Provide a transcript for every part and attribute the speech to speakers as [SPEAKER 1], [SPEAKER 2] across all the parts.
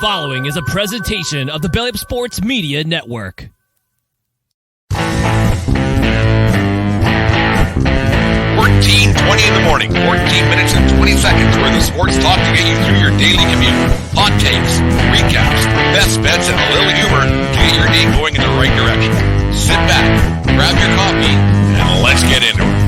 [SPEAKER 1] following is a presentation of the Belly Up Sports Media Network.
[SPEAKER 2] 14:20 in the morning, 14 minutes and 20 seconds worth of sports talk to get you through your daily commute. Hot takes, recaps, best bets, and a little humor to get your day going in the right direction. Sit back, grab your coffee, and let's get into it.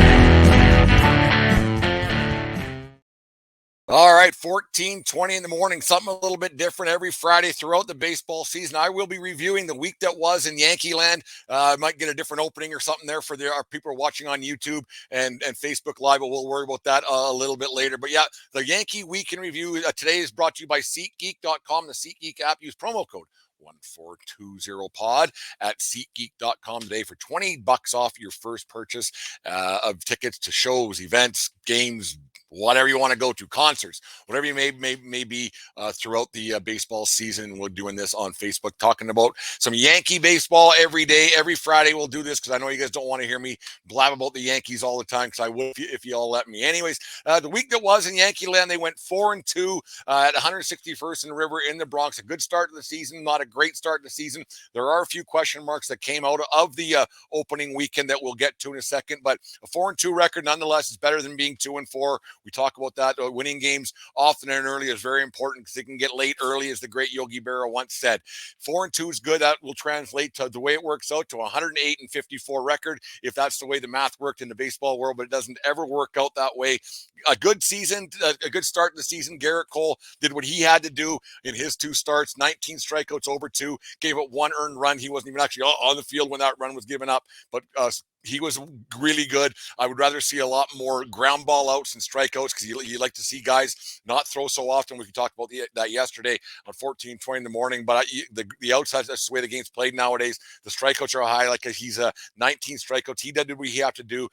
[SPEAKER 2] All right, 14:20 in the morning, something a little bit different every Friday throughout the baseball season. I will be reviewing the week that was in Yankee land. I might get a different opening or something there for our people watching on YouTube and Facebook Live, but we'll worry about that a little bit later. But yeah, the Yankee Week in Review today is brought to you by SeatGeek.com, the SeatGeek app. Use promo code 1420pod at SeatGeek.com today for $20 off your first purchase of tickets to shows, events, games, whatever you want to go to, concerts, whatever you may be throughout the baseball season. We're doing this on Facebook, talking about some Yankee baseball every day. Every Friday we'll do this because I know you guys don't want to hear me blab about the Yankees all the time, because I would if you all let me. Anyways, the week that was in Yankee land, they went 4-2 at 161st and River in the Bronx. A good start to the season, not a great start to the season. There are a few question marks that came out of the opening weekend that we'll get to in a second, but a 4-2 record nonetheless is better than being 2-4. We talk about that. Winning games often and early is very important because they can get late early, as the great Yogi Berra once said. 4-2 is good. That will translate to the way it works out to a 108-54 record, if that's the way the math worked in the baseball world, but it doesn't ever work out that way. A good season, a good start to the season. Garrett Cole did what he had to do in his two starts, 19 strikeouts over 2, gave up 1 earned run. He wasn't even actually on the field when that run was given up, but he was really good. I would rather see a lot more ground ball outs and strikeouts, because you like to see guys not throw so often. We talked about that yesterday on 14:20 in the morning, but the outs, that's the way the game's played nowadays. The strikeouts are high. Like he's 19 strikeouts. He did what he had to do.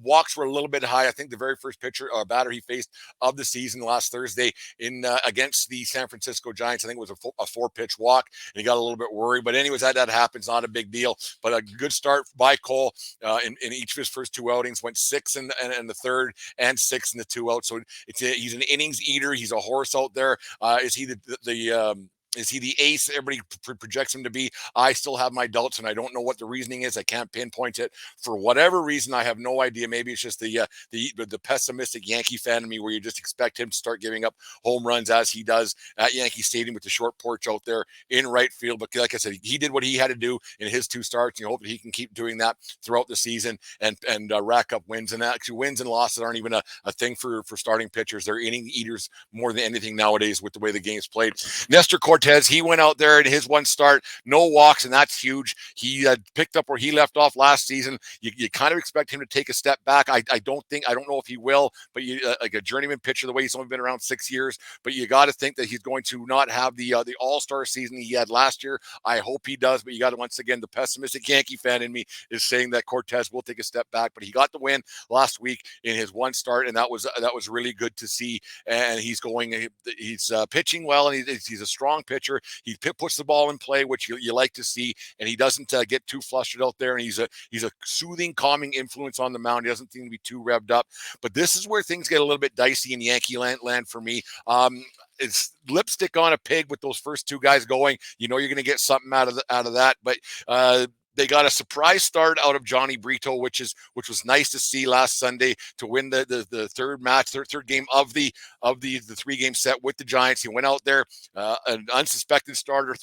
[SPEAKER 2] Walks were a little bit high. I think the very first batter he faced of the season last Thursday in against the San Francisco Giants, I think it was a 4-pitch walk, and he got a little bit worried. But anyways, that happens. Not a big deal. But a good start by Cole. In each of his first 2 outings, went 6 in the third and 6 in the 2 outs. So he's an innings eater. He's a horse out there. Is he is he the ace everybody projects him to be? I still have my doubts, and I don't know what the reasoning is. I can't pinpoint it for whatever reason. I have no idea. Maybe it's just the pessimistic Yankee fan in me, where you just expect him to start giving up home runs as he does at Yankee Stadium with the short porch out there in right field. But like I said, he did what he had to do in his 2 starts. You hope that he can keep doing that throughout the season and rack up wins. And actually, wins and losses aren't even a thing for starting pitchers. They're inning eaters more than anything nowadays with the way the game's played. Nestor Cortes, he went out there in his 1 start, no walks, and that's huge. He picked up where he left off last season. You kind of expect him to take a step back. I don't know if he will, but like a journeyman pitcher, the way he's only been around 6 years, but you got to think that he's going to not have the all-star season he had last year. I hope he does, but you got to, once again, the pessimistic Yankee fan in me is saying that Cortes will take a step back, but he got the win last week in his 1 start, and that was really good to see. And he's pitching well, and he's a strong pitcher. He puts the ball in play, which you like to see, and he doesn't get too flustered out there. And he's a soothing, calming influence on the mound. He doesn't seem to be too revved up. But this is where things get a little bit dicey in Yankee land for me. It's lipstick on a pig with those first 2 guys going. You know you're going to get something out of that, but they got a surprise start out of Johnny Brito, which was nice to see last Sunday, to win the third game of the 3-game set with the Giants. He went out there, an unsuspected starter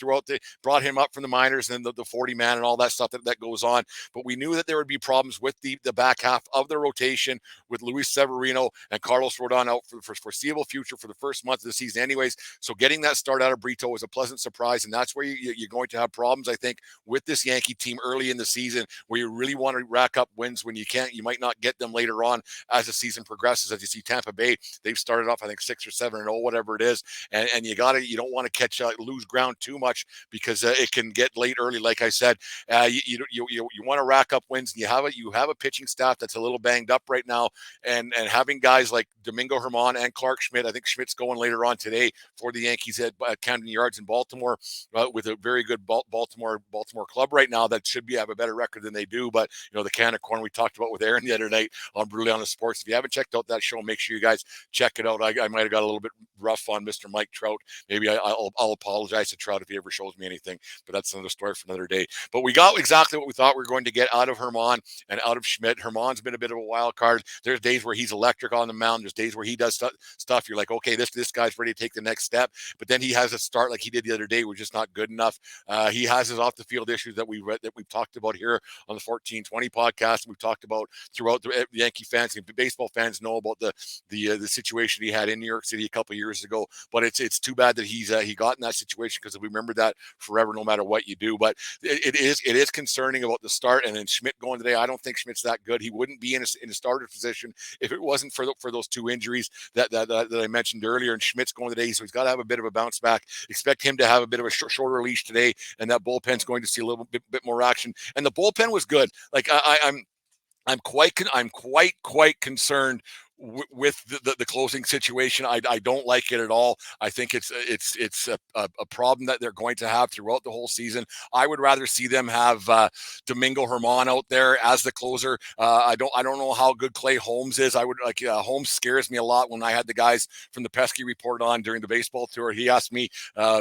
[SPEAKER 2] brought him up from the minors, and then the 40-man and all that stuff that goes on. But we knew that there would be problems with the back half of the rotation with Luis Severino and Carlos Rodon out for the foreseeable future for the first month of the season anyways. So getting that start out of Brito was a pleasant surprise, and that's where you're going to have problems, I think, with this Yankee team early in the season, where you really want to rack up wins when you might not get them later on as the season progresses. As you see Tampa Bay, they've started off, I think, 6 or 7-0, whatever it is. And you don't want to lose ground too much, because it can get late early. Like I said, you want to rack up wins, and you have a pitching staff that's a little banged up right now, and having guys like Domingo Germán and Clark Schmidt. I think Schmidt's going later on today for the Yankees at Camden Yards in Baltimore, with a very good Baltimore club right now, that should have a better record than they do. But the can of corn we talked about with Aaron the other night on Brutally Honest Sports. If you haven't checked out that show, make sure you guys check it out. I might have got a little bit rough on Mr. Mike Trout. Maybe I'll apologize to Trout if he ever shows me anything. But that's another story for another day. But we got exactly what we thought we were going to get out of Herman and out of Schmidt. Herman's been a bit of a wild card. There's days where he's electric on the mound. There's days where he does stuff. You're like, okay, this guy's ready to take the next step. But then he has a start like he did the other day, which is not good enough. He has his off the field issues that we've talked about here on the 1420 podcast. We've talked about throughout the Yankee fans and baseball fans know about the situation he had in New York City a couple of years ago. But it's too bad that he got in that situation, because we remember that forever, no matter what you do. But it is concerning about the start. And then Schmidt going today, I don't think Schmidt's that good. He wouldn't be in a starter position if it wasn't for those two injuries that I mentioned earlier. And Schmidt's going today, so he's got to have a bit of a bounce back. Expect him to have a bit of a shorter leash today, and that bullpen's going to see a little bit more action. And the bullpen was good. Like I'm quite concerned with the closing situation. I don't like it at all. I think it's a problem that they're going to have throughout the whole season. I would rather see them have Domingo Germán out there as the closer. I don't know how good Clay Holmes is. I would like Holmes scares me a lot. When I had the guys from the Pesky report on during the baseball tour, he asked me,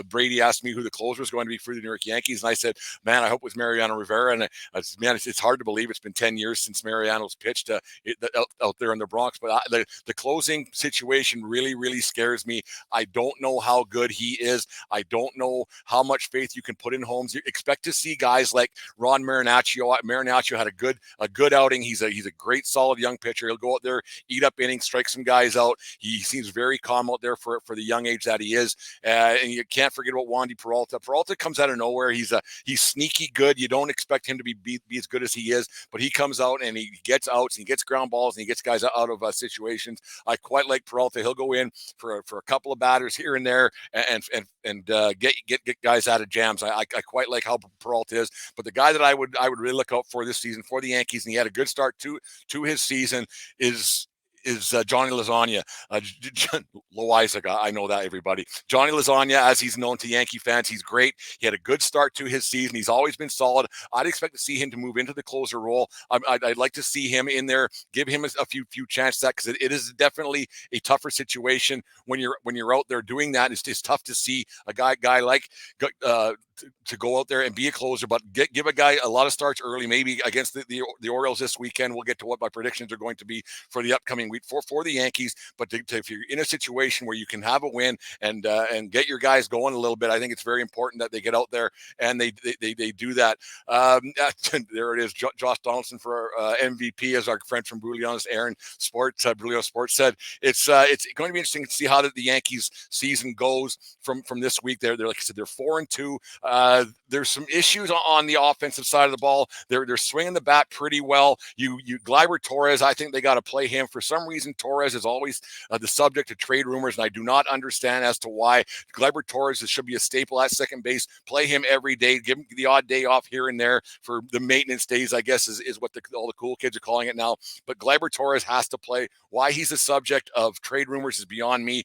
[SPEAKER 2] Brady asked me who the closer was going to be for the New York Yankees, and I said, man, I hope it was Mariano Rivera. And it's hard to believe it's been 10 years since Mariano's pitched out there in the Bronx, but the closing situation really scares me. I don't know how good he is. I don't know how much faith you can put in Holmes. You expect to see guys like Ron Marinaccio. Marinaccio had a good outing. He's a great, solid young pitcher. He'll go out there, eat up innings, strike some guys out. He seems very calm out there for the young age that he is. And you can't forget about Wandy Peralta. Peralta comes out of nowhere. He's sneaky good. You don't expect him to be as good as he is, but he comes out and he gets outs, and he gets ground balls, and he gets guys out of situations. I quite like Peralta. He'll go in for a couple of batters here and there, and get guys out of jams. I quite like how Peralta is. But the guy that I would really look out for this season for the Yankees, and he had a good start to his season, is Johnny Lasagna. Loizaga, I know that, everybody. Johnny Lasagna, as he's known to Yankee fans, he's great. He had a good start to his season. He's always been solid. I'd expect to see him to move into the closer role. I'd like to see him in there, give him a few chances, because it is definitely a tougher situation when you're out there doing that. It's tough to see a guy like to go out there and be a closer, but give a guy a lot of starts early, maybe against the Orioles this weekend. We'll get to what my predictions are going to be for the upcoming week for the Yankees. But if you're in a situation where you can have a win and get your guys going a little bit, I think it's very important that they get out there and they do that. There it is. Josh Donaldson for MVP, as our friend from Brutally Honest Aaron Sports, Brutally Honest Sports said. It's going to be interesting to see how the Yankees season goes from this week. They're like I said, they're 4-2. There's some issues on the offensive side of the ball. They're swinging the bat pretty well. You Gleyber Torres, I think they got to play him. For some reason, Torres is always the subject of trade rumors, and I do not understand as to why. Gleyber Torres should be a staple at second base. Play him every day. Give him the odd day off here and there for the maintenance days, I guess is what all the cool kids are calling it now. But Gleyber Torres has to play. Why he's the subject of trade rumors is beyond me.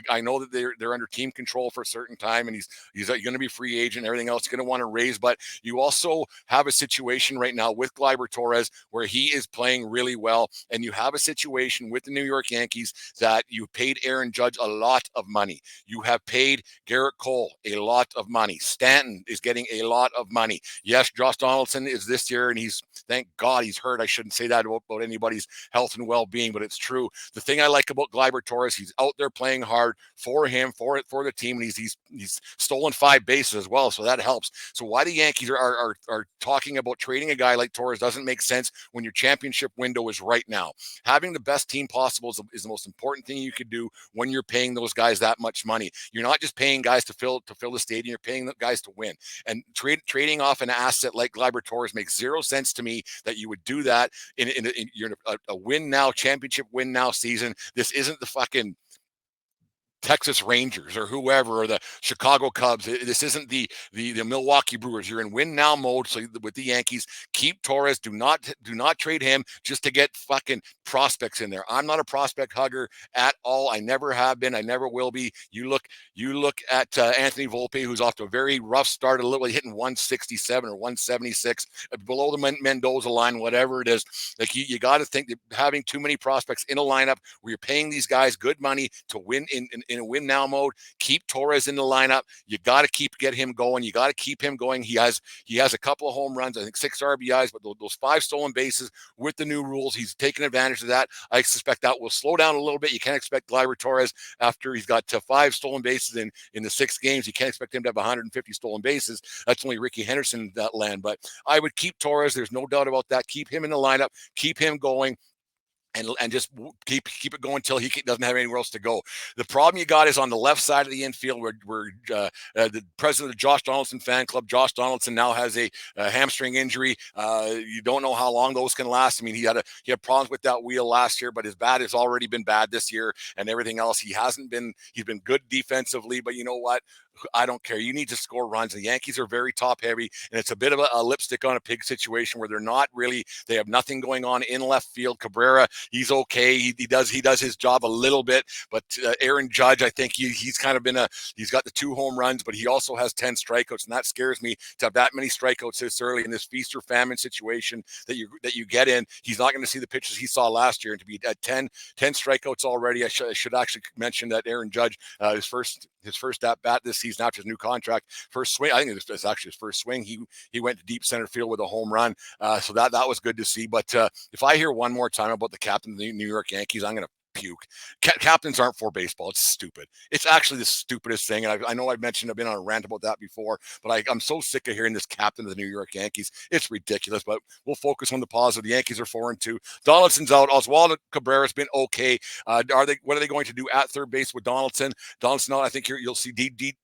[SPEAKER 2] I know that they're under team control for a certain time, and he's going to be free agent and everything else. Going to want to raise, but you also have a situation right now with Gleyber Torres where he is playing really well, and you have a situation with the New York Yankees that you paid Aaron Judge a lot of money. You have paid Garrett Cole a lot of money. Stanton is getting a lot of money. Yes, Josh Donaldson is this year, and thank God he's hurt. I shouldn't say that about anybody's health and well-being, but it's true. The thing I like about Gleyber Torres, he's out there playing hard for him, for the team, and he's stolen 5 bases as well, so that helps. So why the Yankees are talking about trading a guy like Torres doesn't make sense when your championship window is right now. Having the best team possible is the most important thing you could do when you're paying those guys that much money. You're not just paying guys to fill the stadium. You're paying the guys to win. And trading off an asset like Gleyber Torres makes zero sense to me that you would do that in a win now, championship win now season. This isn't the fucking Texas Rangers or whoever, or the Chicago Cubs. This isn't the Milwaukee Brewers. You're in win now mode. So with the Yankees, keep Torres. Do not trade him just to get fucking prospects in there. I'm not a prospect hugger at all. I never have been. I never will be. You look at Anthony Volpe, who's off to a very rough start, a little hitting 167 or 176 below the Mendoza line, whatever it is. Like you got to think that having too many prospects in a lineup where you're paying these guys good money to win in a win now mode. Keep Torres in the lineup. You got to get him going. You got to keep him going. He has a couple of home runs, I think 6 RBIs, but those 5 stolen bases with the new rules, he's taken advantage of that. I suspect that will slow down a little bit. You can't expect Gleyber Torres, after he's got 5 stolen bases in the 6 games, you can't expect him to have 150 stolen bases. That's only Ricky Henderson that land. But I would keep Torres. There's no doubt about that. Keep him in the lineup. Keep him going. And just keep it going until he doesn't have anywhere else to go. The problem you got is on the left side of the infield, where the president of the Josh Donaldson fan club, Josh Donaldson, now has a hamstring injury. You don't know how long those can last. I mean, he had problems with that wheel last year, but his bat has already been bad this year, and everything else. He's been good defensively, but you know what? I don't care. You need to score runs. The Yankees are very top heavy, and it's a bit of a lipstick on a pig situation where they have nothing going on in left field. Cabrera, he's okay. He does his job a little bit, but Aaron Judge, I think he's kind of he's got the 2 home runs, but he also has 10 strikeouts, and that scares me to have that many strikeouts this early in this feast or famine situation that you get in. He's not going to see the pitches he saw last year, and to be at 10 strikeouts already. I should actually mention that Aaron Judge, his first at bat this season after his new contract, first swing, I think it's actually his first swing, he went to deep center field with a home run. So that was good to see. But if I hear one more time about the captain of the New York Yankees, I'm going to puke. Captains aren't for baseball. It's stupid. It's actually the stupidest thing. And I know I've been on a rant about that before, but I'm so sick of hearing this captain of the New York Yankees. It's ridiculous, but we'll focus on the positive. The Yankees are 4-2. Donaldson's out. Oswaldo Cabrera's been okay. What are they going to do at third base with Donaldson? Donaldson out. I think you'll see DJ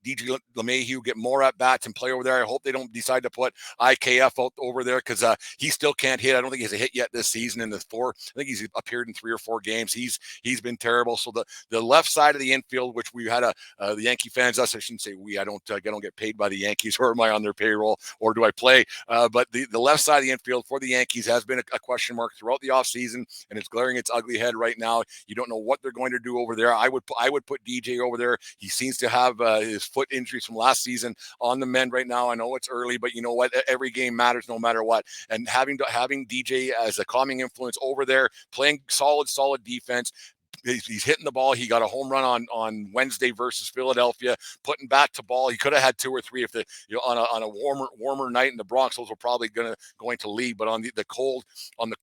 [SPEAKER 2] LeMahieu get more at bats and play over there. I hope they don't decide to put IKF out over there, because he still can't hit. I don't think he has a hit yet this season in the 4. I think he's appeared in 3 or 4 games. He's been terrible. So the left side of the infield, which we had the Yankee fans, I shouldn't say we, I don't get paid by the Yankees, or am I on their payroll, or do I play? But the left side of the infield for the Yankees has been a question mark throughout the offseason, and it's glaring its ugly head right now. You don't know what they're going to do over there. I would put DJ over there. He seems to have his foot injuries from last season on the mend right now. I know it's early, but you know what? Every game matters no matter what. And having DJ as a calming influence over there, playing solid defense. He's hitting the ball. He got a home run on Wednesday versus Philadelphia, putting bat to ball. He could have had 2 or 3 if on a warmer night in the Bronx. Those were probably going to leave. But on the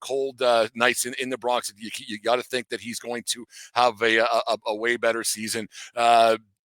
[SPEAKER 2] cold nights in the Bronx, you got to think that he's going to have a way better season.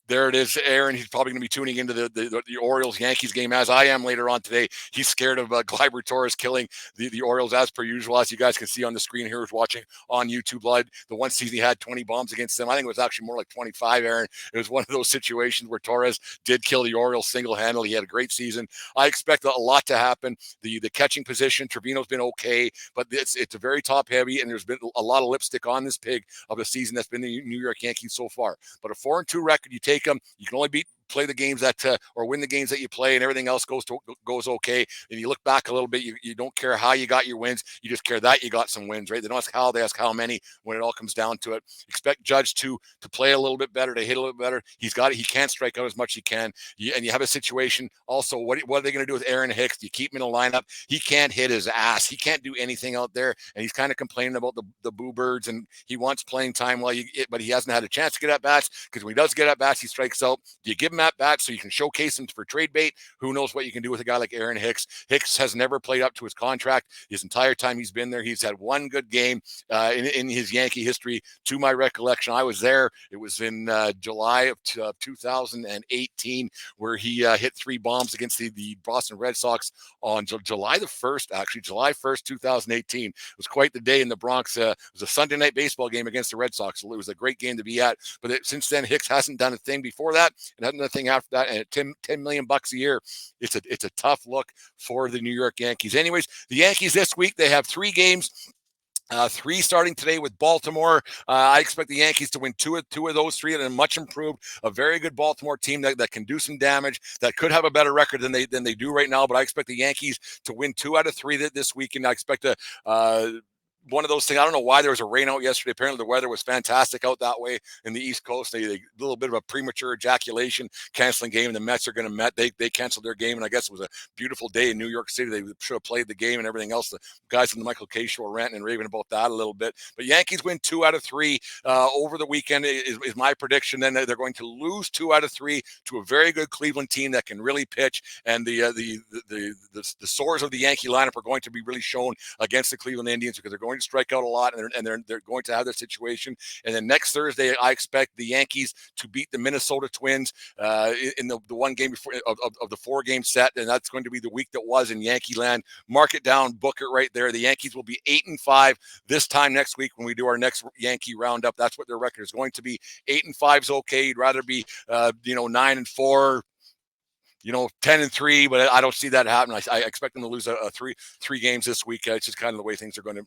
[SPEAKER 2] There it is, Aaron. He's probably going to be tuning into the Orioles-Yankees game, as I am later on today. He's scared of Gleyber Torres killing the Orioles, as per usual. As you guys can see on the screen here, who's watching on YouTube Live, the one season he had 20 bombs against them. I think it was actually more like 25, Aaron. It was one of those situations where Torres did kill the Orioles single-handedly. He had a great season. I expect a lot to happen. The catching position, Trevino's been okay, but it's a very top-heavy, and there's been a lot of lipstick on this pig of the season that's been the New York Yankees so far. But a 4-2 record, you take them. You can only play the games that or win the games that you play, and everything else goes okay. And you look back a little bit, you don't care how you got your wins, you just care that you got some wins, right? They don't ask how, they ask how many when it all comes down to it. Expect Judge to play a little bit better, to hit a little bit better. He can't strike out as much as he can. And you have a situation also, what are they going to do with Aaron Hicks? Do you keep him in the lineup? He can't hit his ass. He can't do anything out there, and he's kind of complaining about the boo birds, and he wants playing time but he hasn't had a chance to get at bats, because when he does get at bats, he strikes out. Do you give him at bats so you can showcase him for trade bait? Who knows what you can do with a guy like Aaron Hicks? Hicks has never played up to his contract his entire time he's been there. He's had one good game in his Yankee history, to my recollection. I was there. It was in July of 2018, where he hit 3 bombs against the Boston Red Sox on July 1st, 2018. It was quite the day in the Bronx. It was a Sunday night baseball game against the Red Sox. So it was a great game to be at. But since then, Hicks hasn't done a thing before that, and hasn't done a thing after that. And at $10 million a year, it's a tough look for the New York Yankees. Anyways, the Yankees this week, they have 3 games 3 starting today with Baltimore. I expect the Yankees to win two of those 3, and much improved. A very good Baltimore team that can do some damage, that could have a better record than they do right now. But I expect the Yankees to win 2 out of 3 this weekend. I expect one of those things. I don't know why there was a rain out yesterday. Apparently the weather was fantastic out that way in the East Coast. They a little bit of a premature ejaculation, canceling game, and the Mets are going to Met. They canceled their game, and I guess it was a beautiful day in New York City. They should have played the game and everything else. The guys on the Michael K show are ranting and raving about that a little bit. But Yankees win 2 out of 3 over the weekend is my prediction. Then they're going to lose 2 out of 3 to a very good Cleveland team that can really pitch, and the sores of the Yankee lineup are going to be really shown against the Cleveland Indians, because they're going to strike out a lot, and they're going to have their situation. And then next Thursday, I expect the Yankees to beat the Minnesota Twins in the one game before of the 4-game set, and that's going to be the week that was in Yankee land. Mark it down, book it right there. The Yankees will be 8-5 this time next week when we do our next Yankee roundup. That's what their record is going to be. 8-5 is okay. You'd rather be 9-4. 10-3, but I don't see that happen. I expect them to lose three games this week. It's just kind of the way things are going to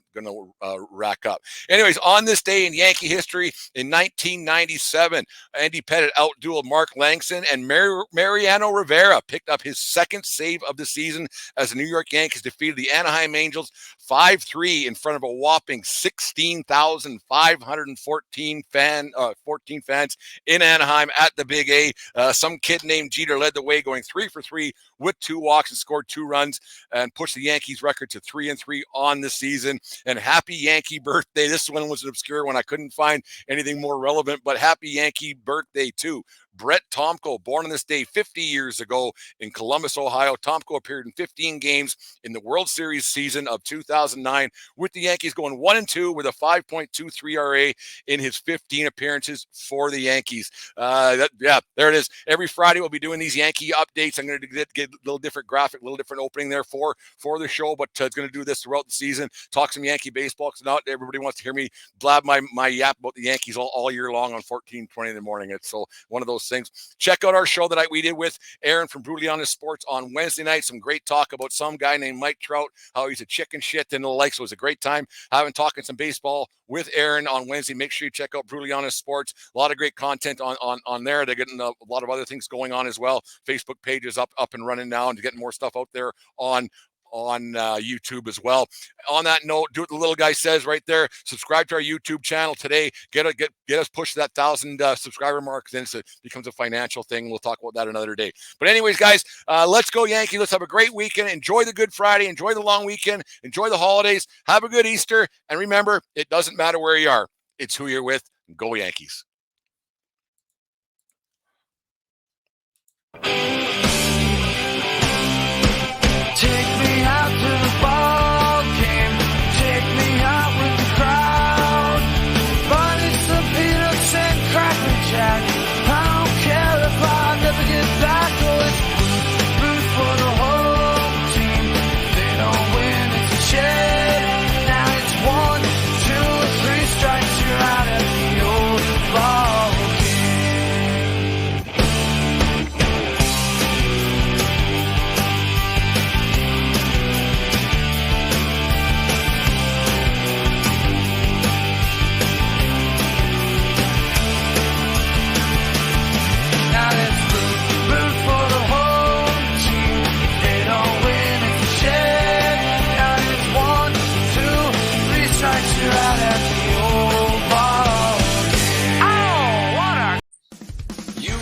[SPEAKER 2] rack up. Anyways, on this day in Yankee history, in 1997, Andy Pettitte outdueled Mark Langston, and Mariano Rivera picked up his 2nd save of the season as the New York Yankees defeated the Anaheim Angels 5-3 in front of a whopping 16,514 fans in Anaheim at the Big A. Some kid named Jeter led the way, going 3 for 3 with 2 walks and scored 2 runs, and pushed the Yankees record to 3-3 on the season. And happy Yankee birthday. This one was an obscure one. I couldn't find anything more relevant, but happy Yankee birthday too. Brett Tomko, born on this day 50 years ago in Columbus, Ohio. Tomko appeared in 15 games in the World Series season of 2009, with the Yankees going 1-2 with a 5.23 RA in his 15 appearances for the Yankees. There it is. Every Friday we'll be doing these Yankee updates. I'm going to get a little different graphic, a little different opening there for the show, but it's going to do this throughout the season. Talk some Yankee baseball, because not everybody wants to hear me blab my yap about the Yankees all year long on 1420 in the morning. It's so one of those things. Check out our show that we did with Aaron from Brutally Honest Sports on Wednesday night. Some great talk about some guy named Mike Trout, how he's a chicken shit and the like. So it was a great time talking some baseball with Aaron on Wednesday. Make sure you check out Brutally Honest Sports. A lot of great content on there. They're getting a lot of other things going on as well. Facebook page is up and running now, and getting more stuff out there on YouTube as well. On that note, do what the little guy says right there. Subscribe to our YouTube channel today. Get us push that 1,000 subscriber mark. Then it becomes a financial thing. We'll talk about that another day. But anyways, guys, let's go Yankees. Let's have a great weekend. Enjoy the Good Friday. Enjoy the long weekend. Enjoy the holidays. Have a good Easter. And remember, it doesn't matter where you are. It's who you're with. Go Yankees.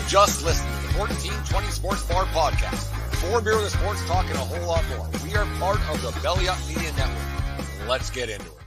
[SPEAKER 2] Just listen to the 1420 Sports Bar Podcast. 4 beer with the sports, talking a whole lot more. We are part of the Belly Up Media Network. Let's get into it.